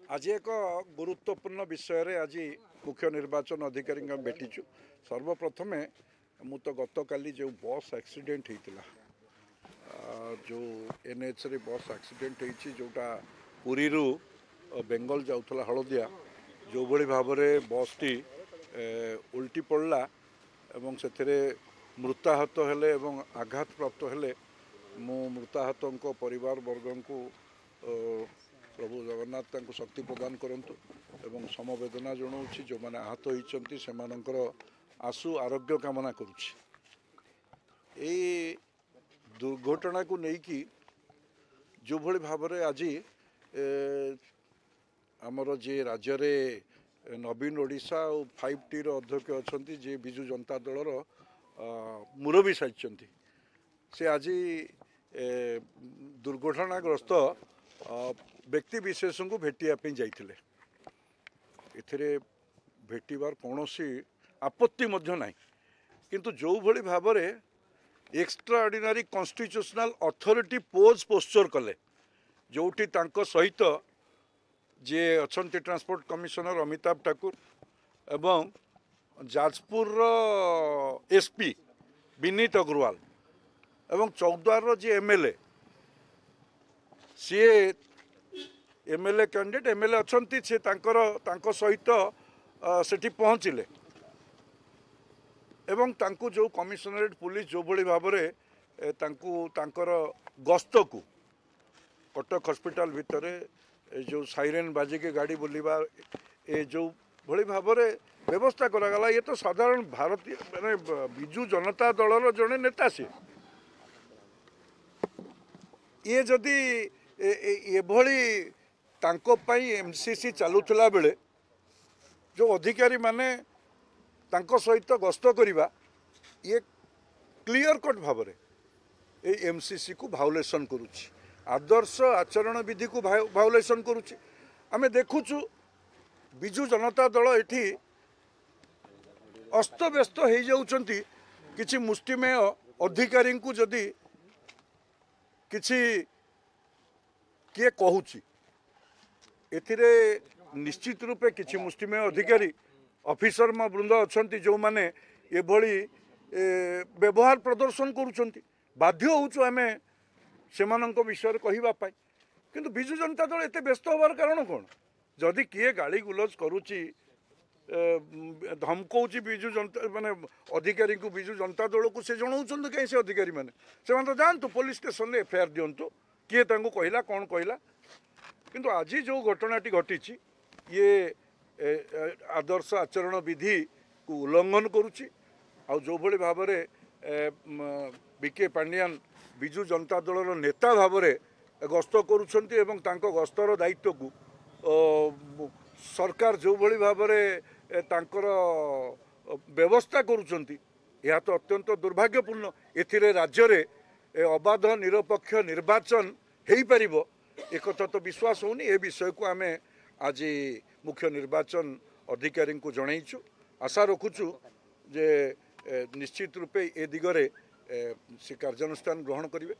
आज एक गुरुत्वपूर्ण विषय रे आज मुख्य निर्वाचन अधिकारी भेटिचु। सर्वप्रथम मु तो गत काली जो बस एक्सीडेंट होता जो एनएच रे बस एक्सीडेंट होती जोटा पुरी रु बेंगल जाऊला हलदिया जो भली भाव में बस टी उल्टी पड़ला एवं से मृताहत हेले एवं आघात प्राप्त हेले मु मृताहत परिवार वर्ग को प्रभु जगन्नाथ शक्ति प्रदान करंतु एवं समवेदना जनाऊँच जो मैंने आहत होती से आशु आरोग्य कामना करुच्ची। दुर्घटना को लेकिन जो भली भाव में आज आमर जे राज्य रे नवीन ओडिशा और 5T अध्यक्ष अच्छा जे विजु जनता दलर मुरबी साजिंट से आज दुर्घटनाग्रस्त व्यक्ति विशेष को भेटापी जाते एथिरे भेटार कौन आपत्ति ना किंतु जो भली भाव में extra ordinary constitutional authority posture कले जोटी तांको सहित जे अच्छे ट्रांसपोर्ट कमिशनर अमिताभ ठाकुर एवं जाजपुर एसपी विनीत अग्रवाल एवं चौद्वार जे एमएलए सी एमएलए कैंडिडेट एमएलए अच्छा से तांको सहित सेठी पहुँचले एवं तांको जो कमिशनरेट पुलिस जो भली भाव में तांकर गस्त को कटक हॉस्पिटल भितर जो साइरेन बाजिके गाड़ी बुलवा ए जो भली भाव में व्यवस्था करागला ये तो साधारण भारतीय माने विजु जनता दलर जड़े नेता सी ये जदि एभली तांको पाई एमसीसी चलुला बेले जो अधिकारी माने तांको सहित गस्त करिबा ये क्लियर कट भाव में एमसीसी को भायोलेसन करुच्ची आदर्श आचरण विधि को भायोलेसन करुच्ची। आमे देखुचु विजु जनता दल एठी अस्तव्यस्त हो जाउछंती किछि मुष्टिमेय अधिकारी को जदि किछि किए कहूची एथिरे निश्चित रूपे किछि मुष्टिमेय अधिकारी ऑफिसर वृंद अच्छा जो मैंने ये व्यवहार प्रदर्शन करुँच बाध्य होचु आमे सेमानंको विषय कहवाई किंतु विजु जनता दल एते व्यस्त होवार कारण कौन जदि किए गाड़ी गुलज करुच्ची धमकाउची विजु जनता माने अधिकारी को विजु जनता दल को से जनाऊँ कहीं से अधिकारी मैंने से तो जातु पुलिस स्टेशन में एफआईआर दिंतु किए कहला कौन कहला किंतु आज जो घटनाटी घटी ये आदर्श आचरण विधि को उल्लंघन करुच्ची आ जो भली भाव में बीके पांडियान विजु जनता दलर नेता भाव में गस्त करुछंती एवं तांको गस्तर दायित्व को सरकार जो भली भाव में तांकर व्यवस्था करुछंती यह तो अत्यंत दुर्भाग्यपूर्ण एथिरे राज्य रे अबाध निरपेक्ष निर्वाचन हो पारिबो एकथा तो विश्वास होनी ए विषय को आमे आज मुख्य निर्वाचन अधिकारी को जनईचु आशा रखुचु जे निश्चित रूपे ए दिगरे से कार्यानुष्ठान ग्रहण करेंगे।